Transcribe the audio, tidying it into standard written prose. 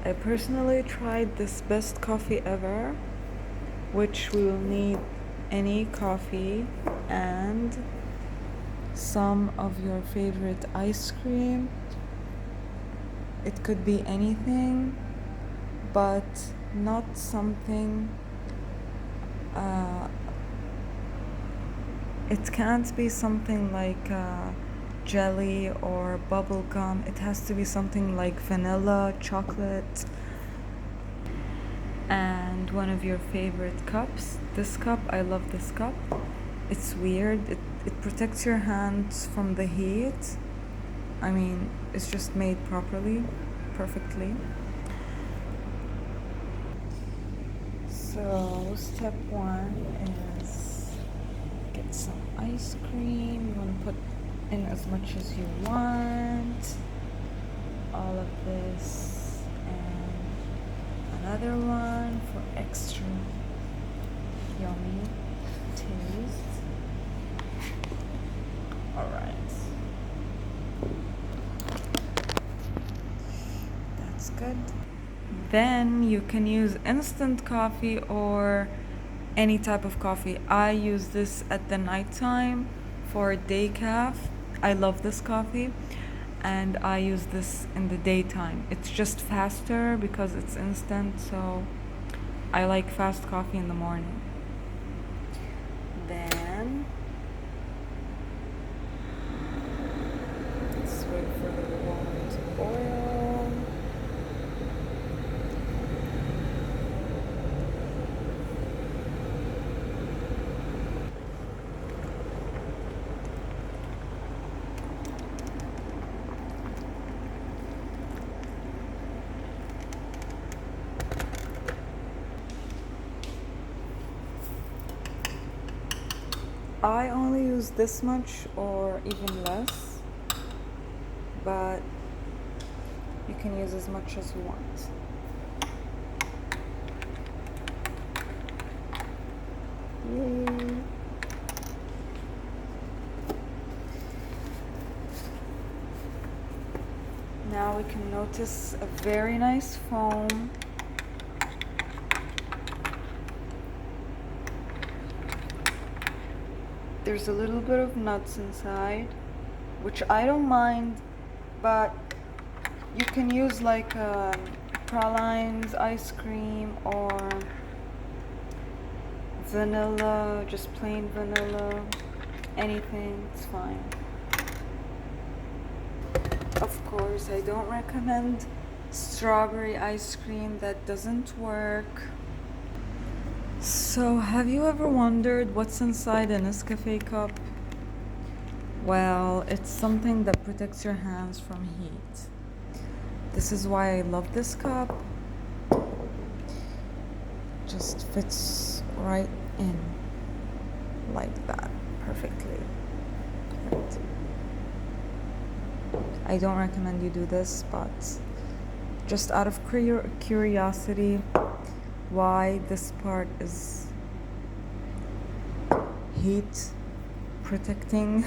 I personally tried this best coffee ever, which we will need any coffee and some of your favorite ice cream. It could be anything, but not something it can't be something like jelly or bubble gum. It has to be something like vanilla, chocolate, and one of your favorite cups. This cup, I love this cup. It's weird. It protects your hands from the heat. I mean, it's just made properly, perfectly. So step one is get some ice cream. You want to put in as much as you want. All of this and another one for extra yummy taste. Alright. That's good. Then you can use instant coffee or any type of coffee. I use this at the nighttime for decaf. I love this coffee, and I use this in the daytime. It's just faster because it's instant, so I like fast coffee in the morning. Then let's wait for the water to boil. I only use this much or even less, but you can use as much as you want. Yay. Now we can notice a very nice foam. There's a little bit of nuts inside, which I don't mind, but you can use like praline's ice cream or vanilla, just plain vanilla, anything, it's fine. Of course, I don't recommend strawberry ice cream, that doesn't work. So, have you ever wondered what's inside a Nescafe cup? Well, it's something that protects your hands from heat. This is why I love this cup. Just fits right in like that, perfectly. Right. I don't recommend you do this, but just out of curiosity, why this part is heat protecting.